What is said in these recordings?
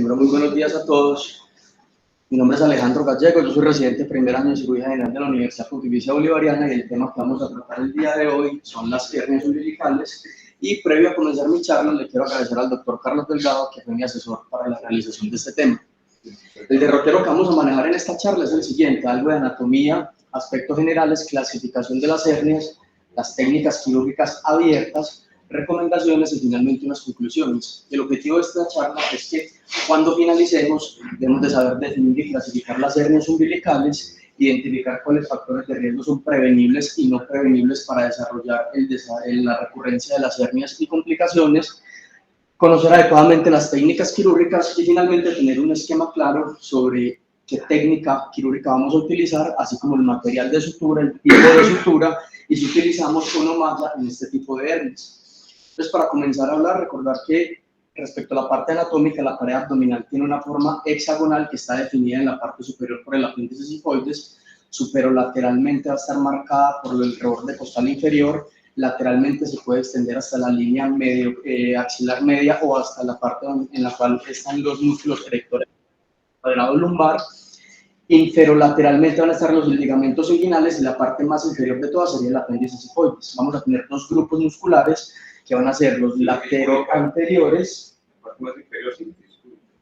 Primero, muy buenos días a todos. Mi nombre es Alejandro Gallego, yo soy residente de primer año de Cirugía General de la Universidad Pontificia Bolivariana y el tema que vamos a tratar el día de hoy son las hernias umbilicales. Y previo a comenzar mi charla, le quiero agradecer al doctor Carlos Delgado, que fue mi asesor para la realización de este tema. El derrotero que vamos a manejar en esta charla es el siguiente: algo de anatomía, aspectos generales, clasificación de las hernias, las técnicas quirúrgicas abiertas, recomendaciones y finalmente unas conclusiones. El objetivo de esta charla es que cuando finalicemos debemos de saber definir y clasificar las hernias umbilicales, identificar cuáles factores de riesgo son prevenibles y no prevenibles para desarrollar la recurrencia de las hernias y complicaciones, conocer adecuadamente las técnicas quirúrgicas y finalmente tener un esquema claro sobre qué técnica quirúrgica vamos a utilizar, así como el material de sutura, el tipo de sutura y si utilizamos onomasa en este tipo de hernias. Entonces, para comenzar a hablar, recordar que respecto a la parte anatómica, la pared abdominal tiene una forma hexagonal que está definida en la parte superior por el apéndice sifoides, superolateralmente va a estar marcada por el reborde costal inferior, lateralmente se puede extender hasta la línea axilar media o hasta la parte en la cual están los músculos erectores cuadrado lumbar. Inferolateralmente van a estar los ligamentos inguinales y la parte más inferior de todas sería el apéndice sifoides. Vamos a tener dos grupos musculares que van a ser los lateroanteriores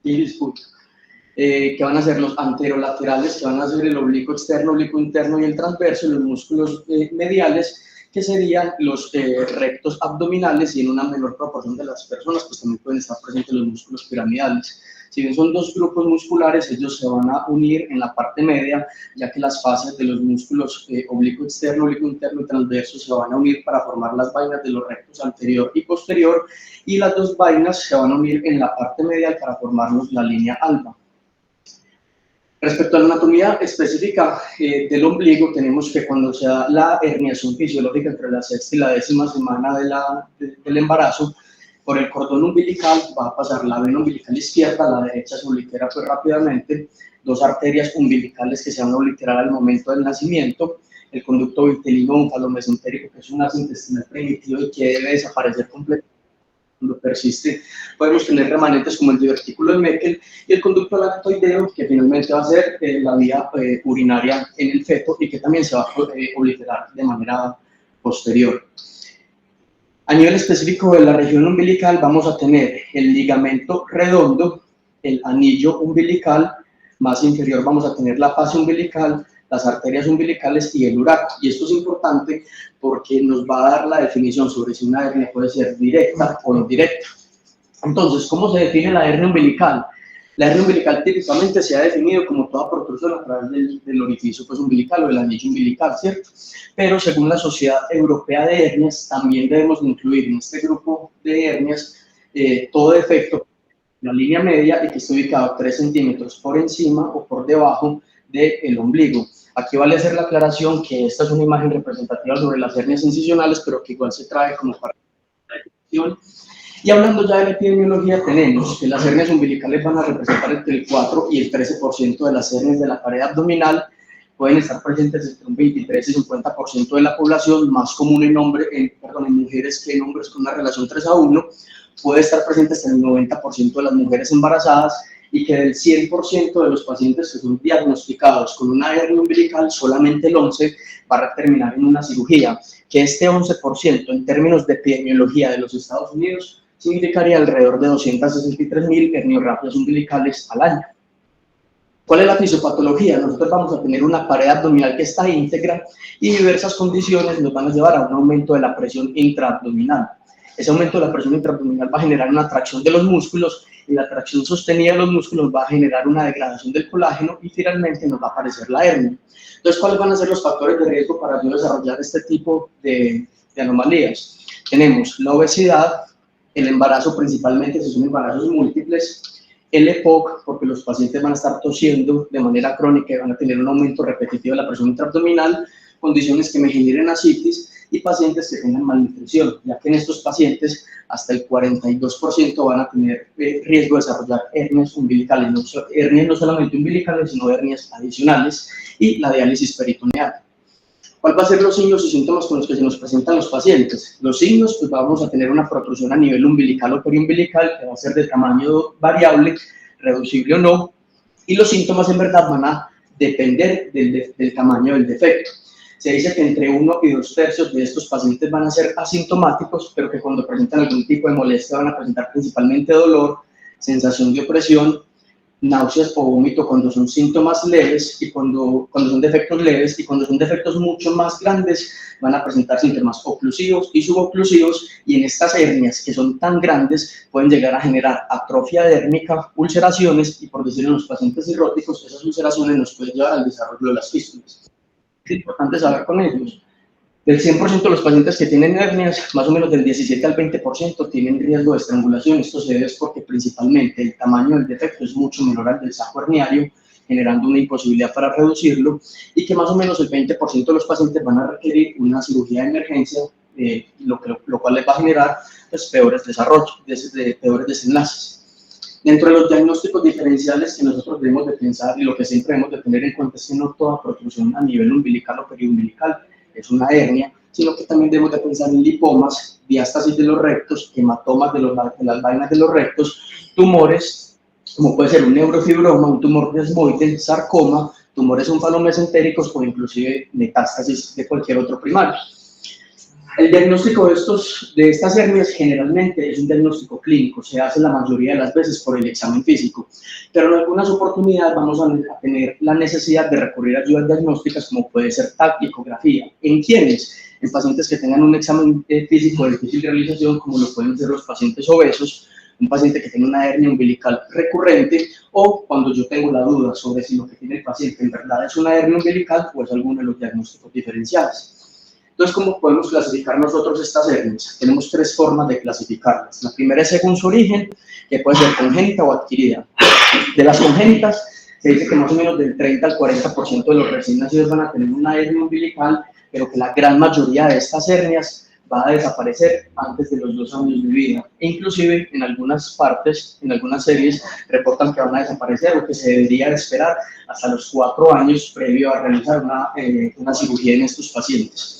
que van a ser los anterolaterales, que van a ser el oblicuo externo, oblicuo interno y el transverso, y los músculos mediales, que serían los rectos abdominales, y en una menor proporción de las personas pues también pueden estar presentes los músculos piramidales. Si bien son dos grupos musculares, ellos se van a unir en la parte media, ya que las fases de los músculos oblicuo externo, oblicuo interno y transverso se van a unir para formar las vainas de los rectos anterior y posterior, y las dos vainas se van a unir en la parte medial para formarnos la línea alba. Respecto a la anatomía específica del ombligo, tenemos que cuando se da la herniación fisiológica entre la sexta y la 10ª semana del embarazo, por el cordón umbilical va a pasar la vena umbilical izquierda, la derecha se oblitera pues rápidamente, dos arterias umbilicales que se van a obliterar al momento del nacimiento, el conducto vitelino onfalomesentérico, que es un vaso intestinal primitivo y que debe desaparecer completamente. Cuando persiste, podemos tener remanentes como el divertículo de Meckel, y el conducto lactoideo, que finalmente va a ser la vía urinaria en el feto y que también se va a obliterar de manera posterior. A nivel específico de la región umbilical vamos a tener el ligamento redondo, el anillo umbilical, más inferior vamos a tener la fascia umbilical, las arterias umbilicales y el uraco. Y esto es importante porque nos va a dar la definición sobre si una hernia puede ser directa o indirecta. Entonces, ¿cómo se define la hernia umbilical? La hernia umbilical típicamente se ha definido como toda protrusión a través del orificio pues, umbilical o del anillo umbilical, ¿cierto? Pero según la Sociedad Europea de Hernias, también debemos incluir en este grupo de hernias todo defecto en la línea media y que esté ubicado 3 centímetros por encima o por debajo del ombligo. Aquí vale hacer la aclaración que esta es una imagen representativa sobre las hernias incisionales, pero que igual se trae como para la definición. Y hablando ya de la epidemiología, tenemos que las hernias umbilicales van a representar entre el 4 y el 13% de las hernias de la pared abdominal, pueden estar presentes entre un 23 y 50% de la población, más común en mujeres que en hombres con una relación 3:1, puede estar presente hasta el 90% de las mujeres embarazadas, y que del 100% de los pacientes que son diagnosticados con una hernia umbilical, solamente el 11% va a terminar en una cirugía, que este 11% en términos de epidemiología de los Estados Unidos significaría alrededor de 263.000 herniorragias umbilicales al año. ¿Cuál es la fisiopatología? Nosotros vamos a tener una pared abdominal que está íntegra y diversas condiciones nos van a llevar a un aumento de la presión intraabdominal. Ese aumento de la presión intraabdominal va a generar una tracción de los músculos, y la tracción sostenida de los músculos va a generar una degradación del colágeno y finalmente nos va a aparecer la hernia. Entonces, ¿cuáles van a ser los factores de riesgo para yo desarrollar este tipo de anomalías? Tenemos la obesidad, el embarazo principalmente si son embarazos múltiples, el EPOC, porque los pacientes van a estar tosiendo de manera crónica y van a tener un aumento repetitivo de la presión intraabdominal, condiciones que me generen ascitis, y pacientes que tengan malnutrición, ya que en estos pacientes hasta el 42% van a tener riesgo de desarrollar hernias umbilicales, hernias no solamente umbilicales, sino hernias adicionales, y la diálisis peritoneal. ¿Cuál va a ser los signos y síntomas con los que se nos presentan los pacientes? Los signos, pues vamos a tener una protrusión a nivel umbilical o periumbilical, que va a ser de tamaño variable, reducible o no, y los síntomas en verdad van a depender del tamaño del defecto. Se dice que entre 1 y 2 tercios de estos pacientes van a ser asintomáticos, pero que cuando presentan algún tipo de molestia van a presentar principalmente dolor, sensación de opresión, náuseas o vómito cuando son síntomas leves y cuando son defectos leves, y cuando son defectos mucho más grandes van a presentar síntomas oclusivos y suboclusivos, y en estas hernias que son tan grandes pueden llegar a generar atrofia dérmica, ulceraciones, y por decirlo en los pacientes cirróticos, esas ulceraciones nos pueden llevar al desarrollo de las fístulas. Es importante saber con ellos. Del 100% de los pacientes que tienen hernias, más o menos del 17 al 20% tienen riesgo de estrangulación. Esto se debe porque principalmente el tamaño del defecto es mucho menor al del saco herniario, generando una imposibilidad para reducirlo, y que más o menos el 20% de los pacientes van a requerir una cirugía de emergencia, lo cual les va a generar pues, peores desarrollos, peores desenlaces. Dentro de los diagnósticos diferenciales que nosotros debemos de pensar y lo que siempre debemos de tener en cuenta es que no toda protrusión a nivel umbilical o periumbilical es una hernia, sino que también debemos de pensar en lipomas, diástasis de los rectos, hematomas de las vainas de los rectos, tumores, como puede ser un neurofibroma, un tumor desmoide, sarcoma, tumores onfalomesentéricos o inclusive metástasis de cualquier otro primario. El diagnóstico de estas hernias generalmente es un diagnóstico clínico, se hace la mayoría de las veces por el examen físico, pero en algunas oportunidades vamos a tener la necesidad de recurrir a ayudas diagnósticas como puede ser TAC y ecografía. ¿En quiénes? En pacientes que tengan un examen físico de difícil realización, como lo pueden ser los pacientes obesos, un paciente que tiene una hernia umbilical recurrente, o cuando yo tengo la duda sobre si lo que tiene el paciente en verdad es una hernia umbilical o es alguno de los diagnósticos diferenciales. Entonces, ¿cómo podemos clasificar nosotros estas hernias? Tenemos 3 formas de clasificarlas. La primera es según su origen, que puede ser congénita o adquirida. De las congénitas, se dice que más o menos del 30 al 40% de los recién nacidos van a tener una hernia umbilical, pero que la gran mayoría de estas hernias va a desaparecer antes de los 2 años de vida. E inclusive, en algunas partes, en algunas series, reportan que van a desaparecer o que se debería de esperar hasta los 4 años previo a realizar una cirugía en estos pacientes.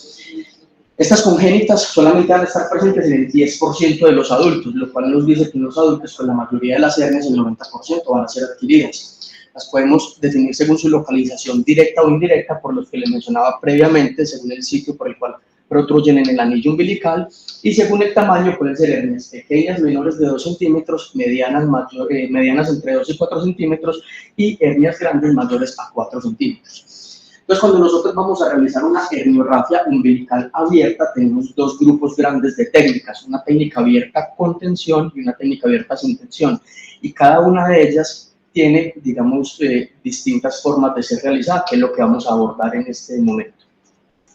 Estas congénitas solamente van a estar presentes en el 10% de los adultos, lo cual nos dice que en los adultos, pues la mayoría de las hernias, el 90%, van a ser adquiridas. Las podemos definir según su localización directa o indirecta, por los que les mencionaba previamente, según el sitio por el cual protruyen en el anillo umbilical, y según el tamaño pueden ser hernias pequeñas, menores de 2 centímetros, medianas entre 2 y 4 centímetros, y hernias grandes mayores a 4 centímetros. Entonces, cuando nosotros vamos a realizar una herniorrafia umbilical abierta, tenemos 2 grupos grandes de técnicas, una técnica abierta con tensión y una técnica abierta sin tensión, y cada una de ellas tiene, digamos, distintas formas de ser realizada, que es lo que vamos a abordar en este momento.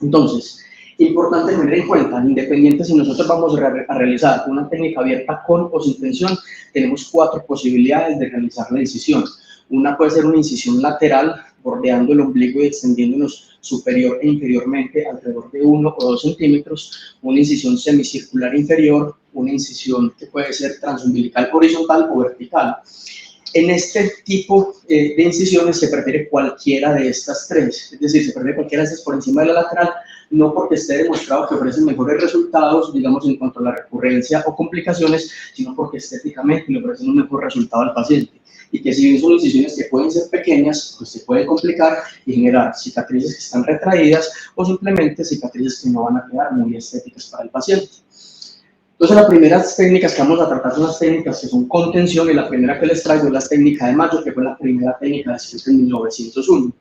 Entonces, importante tener en cuenta, independiente si nosotros vamos a realizar una técnica abierta con o sin tensión, tenemos 4 posibilidades de realizar la incisión. Una puede ser una incisión lateral, bordeando el ombligo y extendiéndonos superior e inferiormente alrededor de 1 o 2 centímetros, una incisión semicircular inferior, una incisión que puede ser transumbilical horizontal o vertical. En este tipo de incisiones se prefiere cualquiera de estas 3, es decir, se prefiere cualquiera de estas por encima de la lateral, no porque esté demostrado que ofrecen mejores resultados, digamos, en cuanto a la recurrencia o complicaciones, sino porque estéticamente le ofrecen un mejor resultado al paciente. Y que si bien son incisiones que pueden ser pequeñas, pues se pueden complicar y generar cicatrices que están retraídas o simplemente cicatrices que no van a quedar muy estéticas para el paciente. Entonces, las primeras técnicas que vamos a tratar son las técnicas que son con tensión, y la primera que les traigo es la técnica de Mayo, que fue la primera técnica descrita en 1901.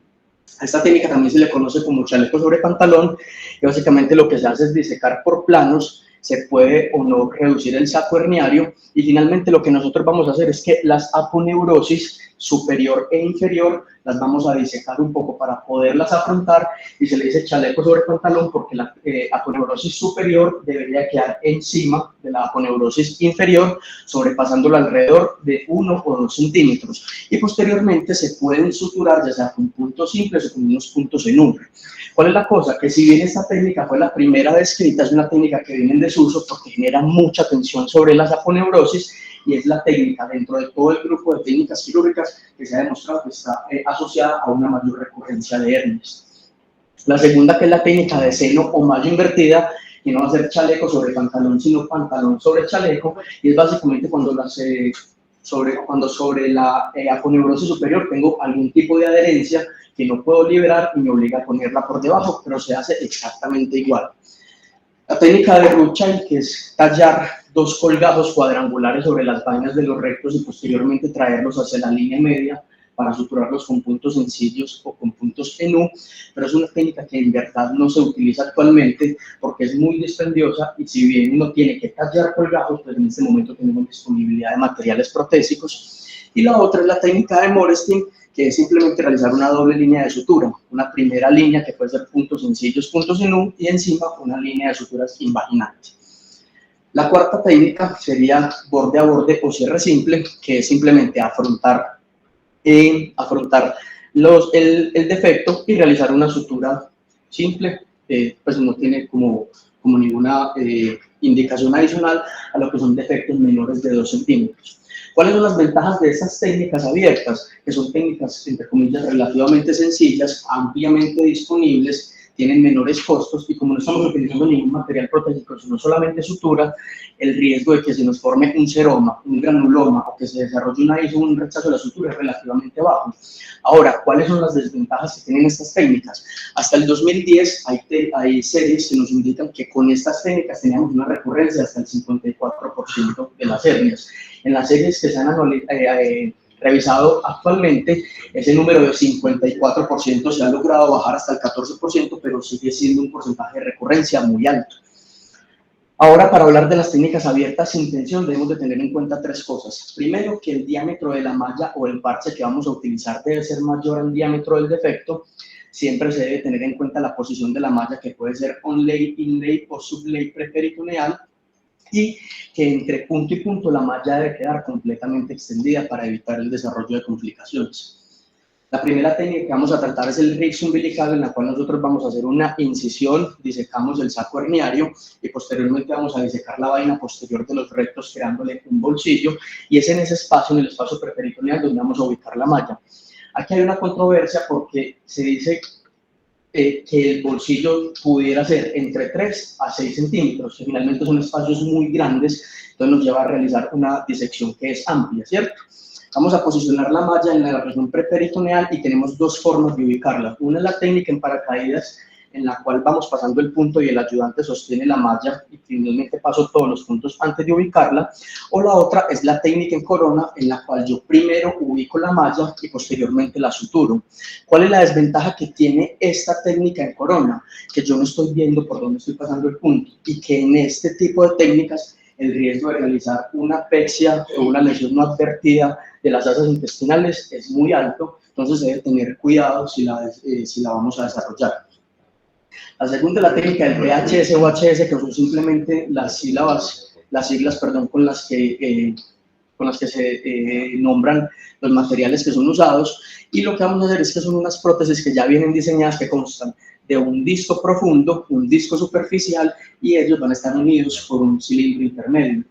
A esta técnica también se le conoce como chaleco sobre pantalón, y básicamente lo que se hace es disecar por planos, se puede o no reducir el saco herniario, y finalmente lo que nosotros vamos a hacer es que las aponeurosis superior e inferior las vamos a disecar un poco para poderlas afrontar, y se le dice chaleco sobre pantalón porque la aponeurosis superior debería quedar encima de la aponeurosis inferior, sobrepasándola alrededor de 1 o 2 centímetros, y posteriormente se pueden suturar ya sea con puntos simples o con unos puntos en umbra. ¿Cuál es la cosa? Que si bien esta técnica fue la primera descrita, es una técnica que viene en desuso porque genera mucha tensión sobre las aponeurosis, y es la técnica dentro de todo el grupo de técnicas quirúrgicas que se ha demostrado que está asociada a una mayor recurrencia de hernias. La segunda, que es la técnica de seno o malla invertida, que no va a ser chaleco sobre pantalón, sino pantalón sobre chaleco, y es básicamente cuando cuando sobre la aponeurosis superior tengo algún tipo de adherencia que no puedo liberar y me obliga a ponerla por debajo, pero se hace exactamente igual. La técnica de Rothschild, que es tallar dos colgados cuadrangulares sobre las vainas de los rectos y posteriormente traerlos hacia la línea media para suturarlos con puntos sencillos o con puntos en U, pero es una técnica que en verdad no se utiliza actualmente porque es muy dispendiosa y si bien uno tiene que tallar colgados, pues en este momento tenemos disponibilidad de materiales protésicos. Y la otra es la técnica de Morestin, que es simplemente realizar una doble línea de sutura, una primera línea que puede ser puntos sencillos, puntos en U, y encima una línea de suturas invaginante. La cuarta técnica sería borde a borde o cierre simple, que es simplemente afrontar el defecto y realizar una sutura simple, pues no tiene como ninguna indicación adicional a lo que son defectos menores de 2 centímetros. ¿Cuáles son las ventajas de estas técnicas abiertas? Que son técnicas, entre comillas, relativamente sencillas, ampliamente disponibles, tienen menores costos y como no estamos utilizando ningún material protésico, sino solamente sutura, el riesgo de que se nos forme un seroma, un granuloma o que se desarrolle un rechazo de la sutura es relativamente bajo. Ahora, ¿cuáles son las desventajas que tienen estas técnicas? Hasta el 2010 hay series que nos indican que con estas técnicas teníamos una recurrencia hasta el 54% de las hernias. En las series que se han revisado actualmente, ese número de 54% se ha logrado bajar hasta el 14%, pero sigue siendo un porcentaje de recurrencia muy alto. Ahora, para hablar de las técnicas abiertas sin tensión, debemos de tener en cuenta 3 cosas. Primero, que el diámetro de la malla o el parche que vamos a utilizar debe ser mayor al diámetro del defecto. Siempre se debe tener en cuenta la posición de la malla, que puede ser on-lay, in-lay o sub-lay preperitoneal, y que entre punto y punto la malla debe quedar completamente extendida para evitar el desarrollo de complicaciones. La primera técnica que vamos a tratar es el rix umbilical, en la cual nosotros vamos a hacer una incisión, disecamos el saco herniario y posteriormente vamos a disecar la vaina posterior de los rectos creándole un bolsillo, y es en ese espacio, en el espacio preperitoneal, donde vamos a ubicar la malla. Aquí hay una controversia porque se dice que el bolsillo pudiera ser entre 3 a 6 centímetros, que finalmente son espacios muy grandes, entonces nos lleva a realizar una disección que es amplia, ¿cierto? Vamos a posicionar la malla en la región preperitoneal y tenemos 2 formas de ubicarla. Una es la técnica en paracaídas, en la cual vamos pasando el punto y el ayudante sostiene la malla y finalmente paso todos los puntos antes de ubicarla. O la otra es la técnica en corona, en la cual yo primero ubico la malla y posteriormente la suturo. ¿Cuál es la desventaja que tiene esta técnica en corona? Que yo no estoy viendo por dónde estoy pasando el punto y que en este tipo de técnicas el riesgo de realizar una apexia o una lesión no advertida de las asas intestinales es muy alto, entonces se debe tener cuidado si la vamos a desarrollar. La segunda es la técnica del PHS o HS, que son simplemente las siglas con las que se nombran los materiales que son usados, y lo que vamos a hacer es que son unas prótesis que ya vienen diseñadas que constan de un disco profundo, un disco superficial, y ellos van a estar unidos por un cilindro intermedio.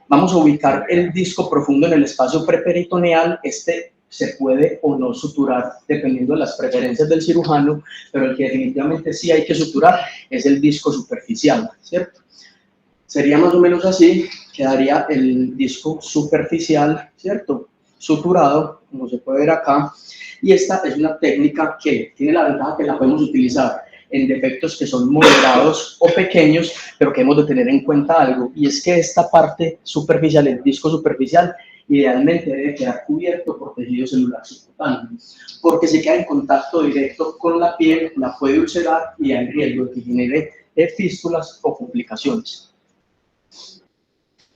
Vamos a ubicar el disco profundo en el espacio preperitoneal. Este se puede o no suturar dependiendo de las preferencias del cirujano, pero el que definitivamente sí hay que suturar es el disco superficial, ¿cierto? Sería más o menos así, quedaría el disco superficial, ¿cierto? Suturado, como se puede ver acá, y esta es una técnica que tiene la ventaja que la podemos utilizar en defectos que son moderados o pequeños, pero que hemos de tener en cuenta algo, y es que esta parte superficial, el disco superficial, idealmente debe quedar cubierto por tejido celular subcutáneo, porque si queda en contacto directo con la piel, la puede ulcerar y hay riesgo de que genere fístulas o complicaciones.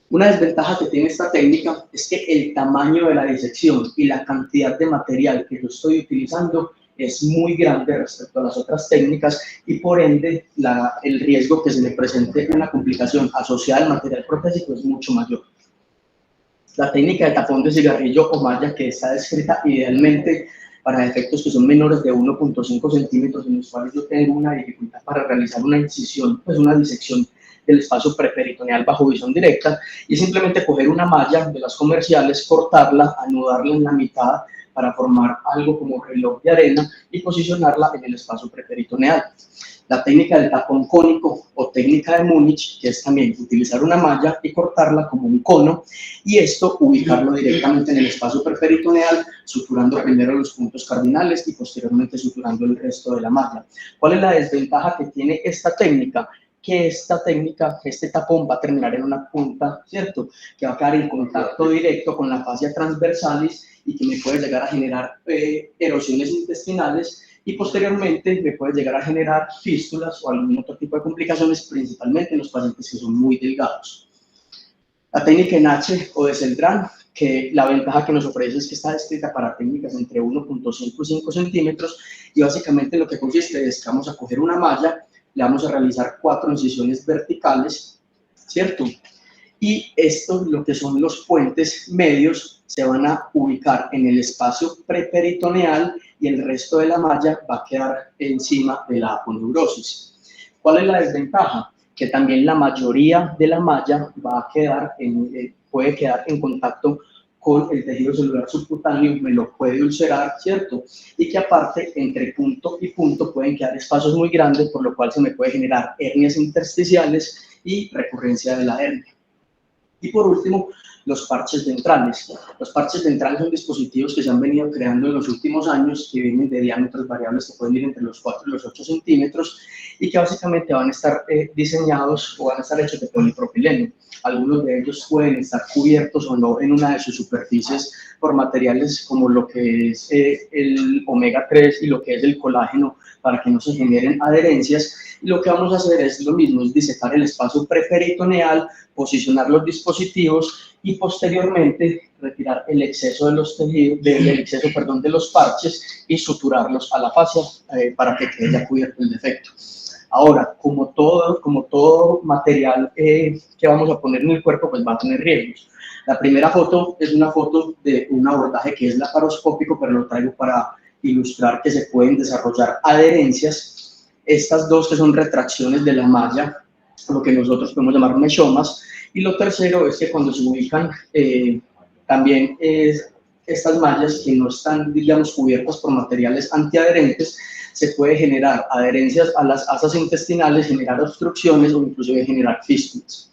Una desventaja que tiene esta técnica es que el tamaño de la disección y la cantidad de material que yo estoy utilizando es muy grande respecto a las otras técnicas y por ende el riesgo que se le presente una complicación asociada al material protésico es mucho mayor. La técnica de tapón de cigarrillo o malla, que está descrita idealmente para defectos que son menores de 1.5 centímetros, en los cuales yo tengo una dificultad para realizar una incisión, pues una disección del espacio preperitoneal bajo visión directa, y simplemente coger una malla de las comerciales, cortarla, anudarla en la mitad para formar algo como reloj de arena y posicionarla en el espacio preperitoneal. La técnica del tapón cónico o técnica de Múnich, que es también utilizar una malla y cortarla como un cono, y esto ubicarlo directamente en el espacio preperitoneal, suturando primero los puntos cardinales y posteriormente suturando el resto de la malla. ¿Cuál es la desventaja que tiene esta técnica? Que esta técnica, este tapón va a terminar en una punta, ¿cierto? Que va a quedar en contacto directo con la fascia transversalis y que me puede llegar a generar erosiones intestinales, y posteriormente me puede llegar a generar fístulas o algún otro tipo de complicaciones, principalmente en los pacientes que son muy delgados. La técnica en H o de Celdrán, que la ventaja que nos ofrece es que está descrita para técnicas entre 1.5 y 5 centímetros, y básicamente lo que consiste es que vamos a coger una malla, le vamos a realizar 4 incisiones verticales, ¿cierto? Y esto, lo que son los puentes medios, se van a ubicar en el espacio preperitoneal y el resto de la malla va a quedar encima de la aponeurosis. ¿Cuál es la desventaja? Que también la mayoría de la malla va a quedar puede quedar en contacto con el tejido celular subcutáneo, me lo puede ulcerar, ¿cierto? Y que aparte, entre punto y punto pueden quedar espacios muy grandes, por lo cual se me puede generar hernias intersticiales y recurrencia de la hernia. Y por último, los parches ventrales. Los parches ventrales son dispositivos que se han venido creando en los últimos años, que vienen de diámetros variables que pueden ir entre los 4 y los 8 centímetros, y que básicamente van a estar diseñados o van a estar hechos de polipropileno. Algunos de ellos pueden estar cubiertos o no en una de sus superficies por materiales como lo que es el omega 3 y lo que es el colágeno, para que no se generen adherencias. Y lo que vamos a hacer es lo mismo, es disecar el espacio preperitoneal, posicionar los dispositivos y posteriormente retirar el exceso de los tejidos, de los parches, y suturarlos a la fascia para que quede ya cubierto el defecto. Ahora, como todo material que vamos a poner en el cuerpo, pues va a tener riesgos. La primera foto es una foto de un abordaje que es laparoscópico, pero lo traigo para ilustrar que se pueden desarrollar adherencias. Estas dos que son retracciones de la malla, lo que nosotros podemos llamar mechomas. Y lo tercero es que cuando se ubican también estas mallas que no están, digamos, cubiertas por materiales antiadherentes, se puede generar adherencias a las asas intestinales, generar obstrucciones o inclusive generar fístulas.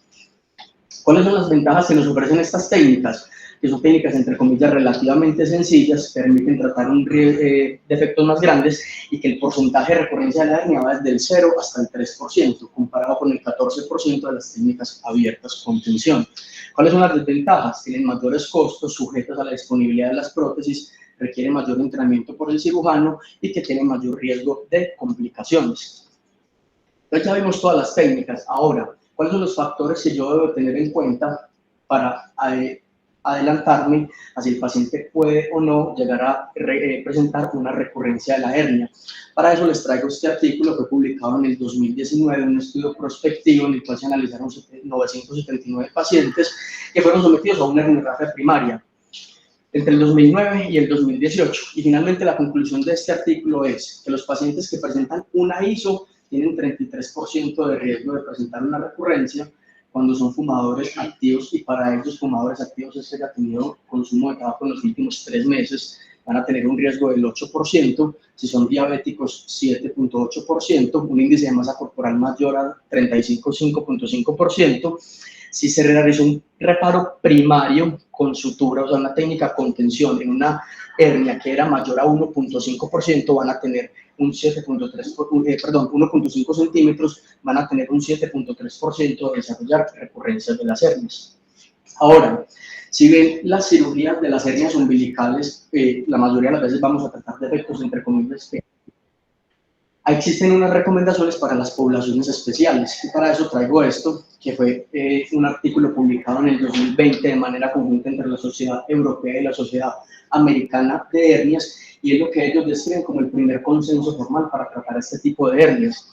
¿Cuáles son las ventajas que nos ofrecen estas técnicas? Que son técnicas, entre comillas, relativamente sencillas, permiten tratar defectos más grandes, y que el porcentaje de recurrencia de la hernia va desde el 0 hasta el 3%, comparado con el 14% de las técnicas abiertas con tensión. ¿Cuáles son las desventajas? Tienen mayores costos, sujetos a la disponibilidad de las prótesis, requieren mayor entrenamiento por el cirujano y que tienen mayor riesgo de complicaciones. Entonces ya vimos todas las técnicas. Ahora, ¿cuáles son los factores que yo debo tener en cuenta para adelantarme a si el paciente puede o no llegar a presentar una recurrencia de la hernia? Para eso les traigo este artículo que fue publicado en el 2019, un estudio prospectivo en el cual se analizaron 979 pacientes que fueron sometidos a una herniografía primaria entre el 2009 y el 2018. Y finalmente la conclusión de este artículo es que los pacientes que presentan una ISO tienen 33% de riesgo de presentar una recurrencia cuando son fumadores activos, y para ellos fumadores activos es que haya tenido consumo de tabaco en los últimos 3 meses, van a tener un riesgo del 8%, si son diabéticos 7.8%, un índice de masa corporal mayor a 35,5%, si se realizó un reparo primario con sutura, o sea, una técnica con tensión en una hernia que era mayor a 1.5%, van a tener un 1.5 centímetros, van a tener un 7.3% de desarrollar recurrencias de las hernias. Ahora, si ven las cirugías de las hernias umbilicales, la mayoría de las veces vamos a tratar defectos entre comillas. Existen unas recomendaciones para las poblaciones especiales, y para eso traigo esto, que fue un artículo publicado en el 2020 de manera conjunta entre la Sociedad Europea y la Sociedad Americana de Hernias, y es lo que ellos describen como el primer consenso formal para tratar este tipo de hernias.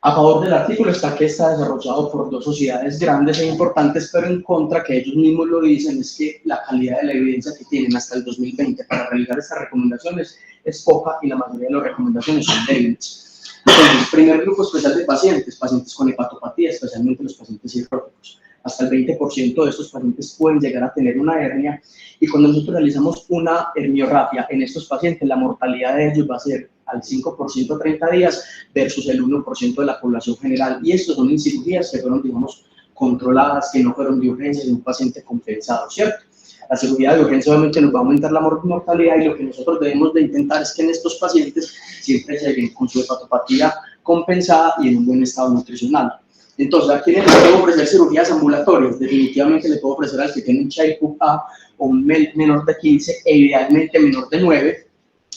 A favor del artículo está que está desarrollado por 2 sociedades grandes e importantes, pero en contra, que ellos mismos lo dicen, es que la calidad de la evidencia que tienen hasta el 2020 para realizar estas recomendaciones es poca, y la mayoría de las recomendaciones son débiles. Entonces, primer grupo especial de pacientes, pacientes con hepatopatía, especialmente los pacientes cirróticos. Hasta el 20% de estos pacientes pueden llegar a tener una hernia, y cuando nosotros realizamos una herniorrafia en estos pacientes, la mortalidad de ellos va a ser al 5% a 30 días versus el 1% de la población general, y estos son en cirugías que fueron, digamos, controladas, que no fueron de urgencia, de un paciente compensado, ¿cierto? La cirugía de urgencia obviamente nos va a aumentar la mortalidad, y lo que nosotros debemos de intentar es que en estos pacientes siempre lleguen con su hepatopatía compensada y en un buen estado nutricional. Entonces, ¿a quiénes les puedo ofrecer cirugías ambulatorias? Definitivamente le puedo ofrecer al que tiene un Child-Pugh A o un menor de 15, e idealmente menor de 9.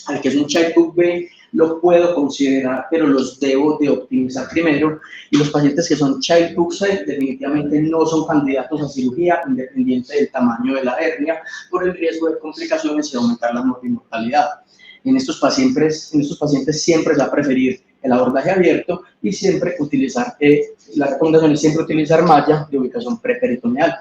Al que es un Child-Pugh B lo puedo considerar, pero los debo de optimizar primero. Y los pacientes que son Child-Pugh C definitivamente no son candidatos a cirugía, independiente del tamaño de la hernia, por el riesgo de complicaciones y aumentar la mortalidad. En estos pacientes siempre se va a preferir el abordaje abierto, y siempre utilizar, la recomendación es siempre utilizar malla de ubicación preperitoneal.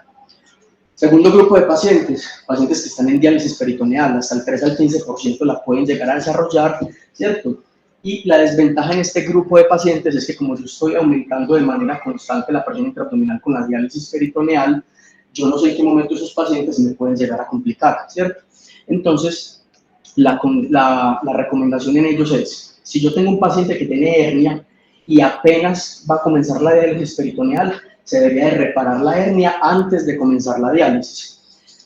Segundo grupo de pacientes, pacientes que están en diálisis peritoneal, hasta el 3 al 15% la pueden llegar a desarrollar, ¿cierto? Y la desventaja en este grupo de pacientes es que, como yo estoy aumentando de manera constante la presión intraabdominal con la diálisis peritoneal, yo no sé en qué momento esos pacientes me pueden llegar a complicar, ¿cierto? Entonces, la recomendación en ellos es, si yo tengo un paciente que tiene hernia y apenas va a comenzar la diálisis peritoneal, se debería de reparar la hernia antes de comenzar la diálisis.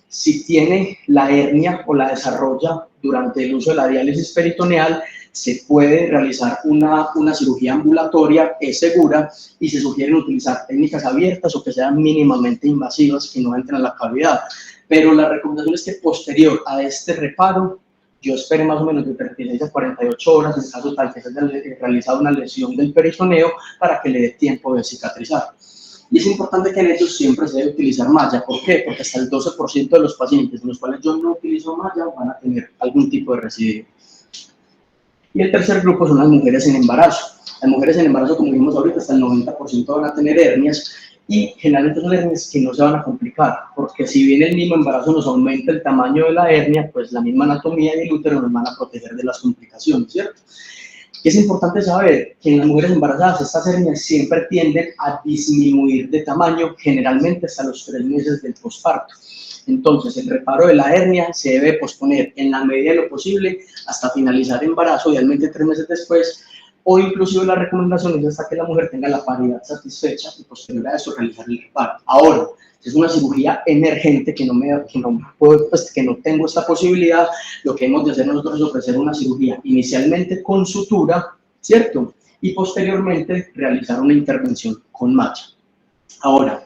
Si tiene la hernia o la desarrolla durante el uso de la diálisis peritoneal, se puede realizar una cirugía ambulatoria, es segura, y se sugieren utilizar técnicas abiertas o que sean mínimamente invasivas, que no entren a la cavidad. Pero la recomendación es que posterior a este reparo, yo espere más o menos de 36 a 48 horas, en caso tal que se haya realizado una lesión del peritoneo, para que le dé tiempo de cicatrizar. Y es importante que en ellos siempre se debe utilizar malla. ¿Por qué? Porque hasta el 12% de los pacientes en los cuales yo no utilizo malla van a tener algún tipo de residuo. Y el tercer grupo son las mujeres en embarazo. Las mujeres en embarazo, como vimos ahorita, hasta el 90% van a tener hernias, y generalmente son hernias que no se van a complicar, porque si bien el mismo embarazo nos aumenta el tamaño de la hernia, pues la misma anatomía y el útero nos van a proteger de las complicaciones, ¿cierto? Y es importante saber que en las mujeres embarazadas estas hernias siempre tienden a disminuir de tamaño, generalmente hasta los 3 meses del posparto. Entonces, el reparo de la hernia se debe posponer en la medida de lo posible hasta finalizar el embarazo, idealmente 3 meses después, o inclusive la recomendación es hasta que la mujer tenga la paridad satisfecha y posterior a eso realizar el reparo. Ahora, si es una cirugía emergente que no tengo esta posibilidad, lo que hemos de hacer nosotros es ofrecer una cirugía inicialmente con sutura, ¿cierto? Y posteriormente realizar una intervención con malla. Ahora,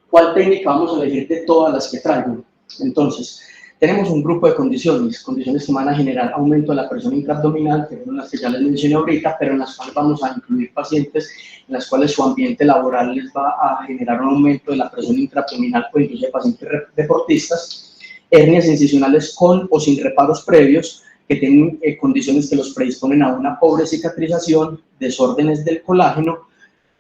¿cuál técnica vamos a elegir de todas las que traigo? Entonces, tenemos un grupo de condiciones que van a generar aumento de la presión intraabdominal, que son las que ya les mencioné ahorita, pero en las cuales vamos a incluir pacientes en las cuales su ambiente laboral les va a generar un aumento de la presión intraabdominal, pues incluso pacientes deportistas, hernias incisionales con o sin reparos previos, que tienen condiciones que los predisponen a una pobre cicatrización, desórdenes del colágeno,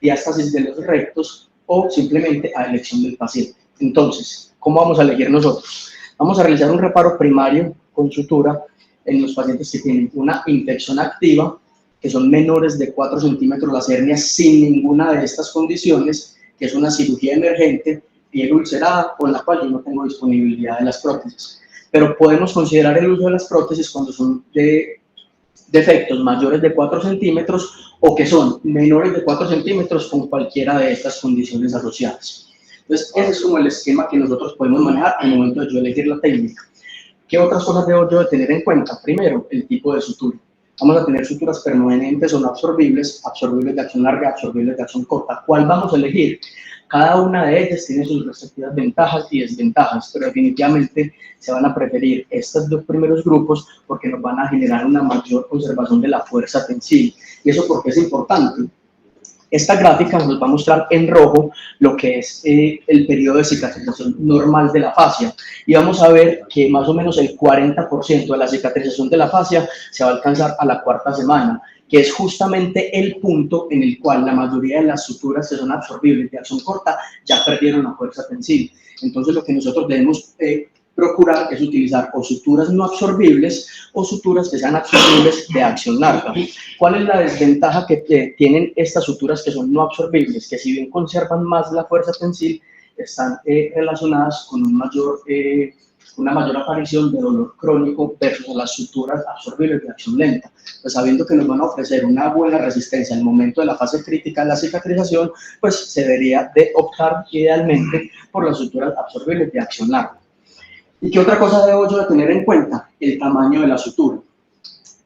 diástasis de los rectos o simplemente a elección del paciente. Entonces, ¿cómo vamos a elegir nosotros? Vamos a realizar un reparo primario con sutura en los pacientes que tienen una infección activa, que son menores de 4 centímetros las hernias sin ninguna de estas condiciones, que es una cirugía emergente, piel ulcerada, con la cual yo no tengo disponibilidad de las prótesis. Pero podemos considerar el uso de las prótesis cuando son de defectos mayores de 4 centímetros o que son menores de 4 centímetros con cualquiera de estas condiciones asociadas. Entonces, ese es como el esquema que nosotros podemos manejar en el momento de yo elegir la técnica. ¿Qué otras cosas debo yo de tener en cuenta? Primero, el tipo de sutura. Vamos a tener suturas permanentes o no absorbibles, absorbibles de acción larga, absorbibles de acción corta. ¿Cuál vamos a elegir? Cada una de ellas tiene sus respectivas ventajas y desventajas, pero definitivamente se van a preferir estos dos primeros grupos porque nos van a generar una mayor conservación de la fuerza tensil. ¿Y eso por qué es importante? Esta gráfica nos va a mostrar en rojo lo que es el periodo de cicatrización normal de la fascia, y vamos a ver que más o menos el 40% de la cicatrización de la fascia se va a alcanzar a la 4ª semana, que es justamente el punto en el cual la mayoría de las suturas que son absorbibles de acción corta ya perdieron la fuerza tensil. Entonces, lo que nosotros debemos procurar es utilizar o suturas no absorbibles o suturas que sean absorbibles de acción larga. ¿Cuál es la desventaja que tienen estas suturas que son no absorbibles? Que si bien conservan más la fuerza tensil, están relacionadas con una mayor aparición de dolor crónico versus las suturas absorbibles de acción lenta. Pues sabiendo que nos van a ofrecer una buena resistencia al momento de la fase crítica de la cicatrización, pues se debería de optar idealmente por las suturas absorbibles de acción larga. ¿Y qué otra cosa debo yo de tener en cuenta? El tamaño de la sutura.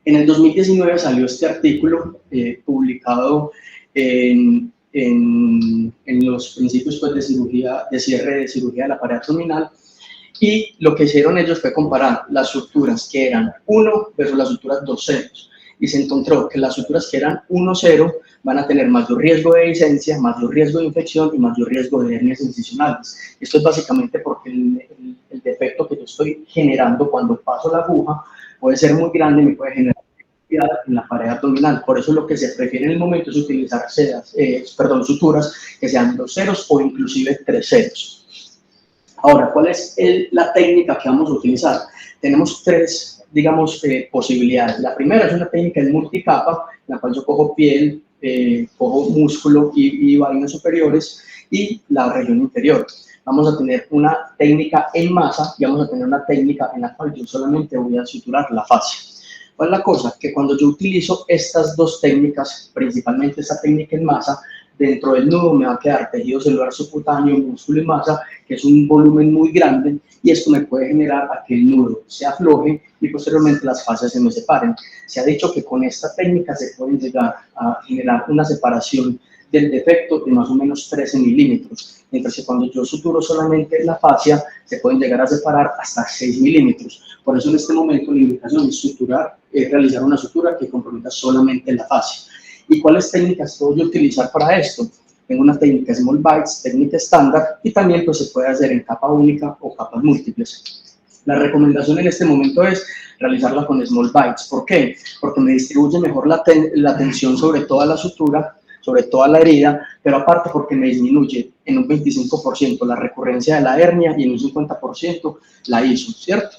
En el 2019 salió este artículo publicado en los principios pues, de cierre de cirugía de la pared abdominal, y lo que hicieron ellos fue comparar las suturas que eran 1 versus las suturas 2 ceros, y se encontró que las suturas que eran 1-0 van a tener mayor riesgo de dehiscencia, mayor riesgo de infección y mayor riesgo de hernias incisionales. Esto es básicamente porque el defecto que yo estoy generando cuando paso la aguja puede ser muy grande y me puede generar en la pared abdominal. Por eso lo que se prefiere en el momento es utilizar suturas que sean 2 ceros o inclusive 3 ceros. Ahora, ¿cuál es la técnica que vamos a utilizar? Tenemos tres, digamos, posibilidades. La primera es una técnica en multicapa, en la cual yo cojo piel, cojo músculo y vainas superiores y la región inferior. Vamos a tener una técnica en masa y vamos a tener una técnica en la cual yo solamente voy a suturar la fascia. ¿Cuál es la cosa? Que cuando yo utilizo estas dos técnicas, principalmente esta técnica en masa, dentro del nudo me va a quedar tejido celular subcutáneo, músculo y masa, que es un volumen muy grande, y esto me puede generar a que el nudo se afloje y posteriormente las fascias se me separen. Se ha dicho que con esta técnica se puede llegar a generar una separación del defecto de más o menos 13 milímetros, mientras que cuando yo suturo solamente la fascia, se pueden llegar a separar hasta 6 milímetros. Por eso en este momento la indicación es realizar una sutura que comprometa solamente la fascia. ¿Y cuáles técnicas puedo yo utilizar para esto? Tengo una técnica Small Bites, técnica estándar, y también pues, se puede hacer en capa única o capas múltiples. La recomendación en este momento es realizarla con Small Bites. ¿Por qué? Porque me distribuye mejor la tensión sobre toda la sutura, sobre toda la herida, pero aparte porque me disminuye en un 25% la recurrencia de la hernia y en un 50% la ISO, ¿cierto?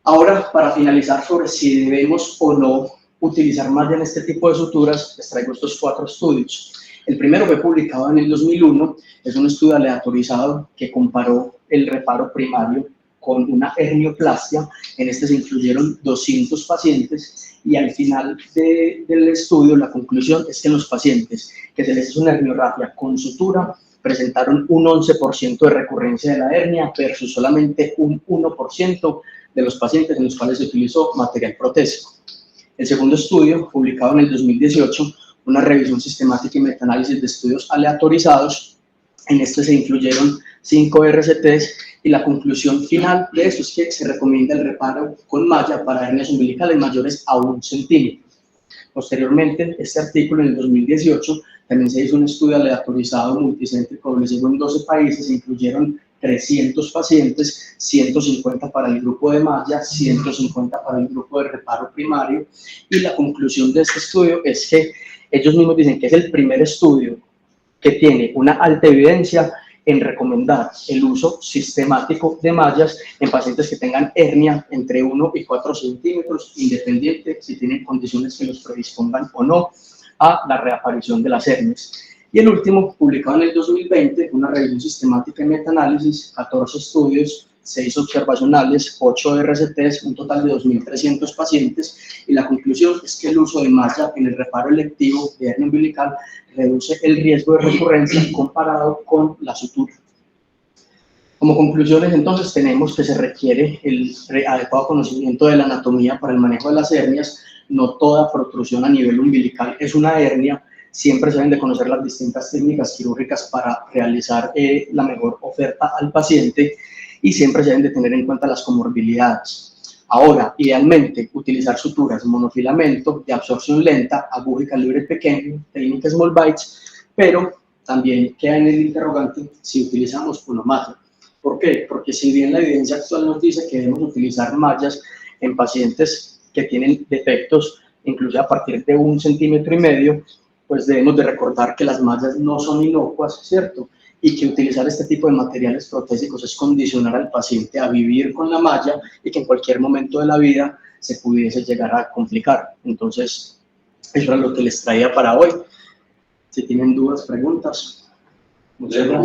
Ahora, para finalizar sobre si debemos o no utilizar malla en este tipo de suturas, les traigo estos 4 estudios. El primero fue publicado en el 2001, es un estudio aleatorizado que comparó el reparo primario con una hernioplastia. En este se incluyeron 200 pacientes y al final del estudio la conclusión es que los pacientes que se les hizo una herniorrafia con sutura presentaron un 11% de recurrencia de la hernia versus solamente un 1% de los pacientes en los cuales se utilizó material protésico. El segundo estudio, publicado en el 2018, una revisión sistemática y metaanálisis de estudios aleatorizados. En este se incluyeron 5 RCTs y la conclusión final de esto es que se recomienda el reparo con malla para hernias umbilicales mayores a 1 centímetro. Posteriormente, este artículo en el 2018 también se hizo un estudio aleatorizado multicéntrico en 12 países, se incluyeron 300 pacientes, 150 para el grupo de malla, 150 para el grupo de reparo primario, y la conclusión de este estudio es que ellos mismos dicen que es el primer estudio que tiene una alta evidencia en recomendar el uso sistemático de mallas en pacientes que tengan hernia entre 1 y 4 centímetros, independiente si tienen condiciones que los predispongan o no a la reaparición de las hernias. Y el último, publicado en el 2020, una revisión sistemática y metaanálisis, 14 estudios, 6 observacionales, 8 RCTs, un total de 2.300 pacientes, y la conclusión es que el uso de malla en el reparo electivo de hernia umbilical reduce el riesgo de recurrencia comparado con la sutura. Como conclusiones, entonces, tenemos que se requiere el adecuado conocimiento de la anatomía para el manejo de las hernias. No toda protrusión a nivel umbilical es una hernia. Siempre se deben de conocer las distintas técnicas quirúrgicas para realizar la mejor oferta al paciente y siempre se deben de tener en cuenta las comorbilidades. Ahora, idealmente, utilizar suturas monofilamento de absorción lenta, aguja y calibre pequeño, técnica Small Bites, pero también queda en el interrogante si utilizamos una malla. ¿Por qué? Porque si bien la evidencia actual nos dice que debemos utilizar mallas en pacientes que tienen defectos, incluso a partir de 1,5 centímetros, pues debemos de recordar que las mallas no son inocuas, ¿cierto? y que utilizar este tipo de materiales protésicos es condicionar al paciente a vivir con la malla y que en cualquier momento de la vida se pudiese llegar a complicar. Entonces, eso era lo que les traía para hoy. Si tienen dudas, preguntas. Muchas gracias.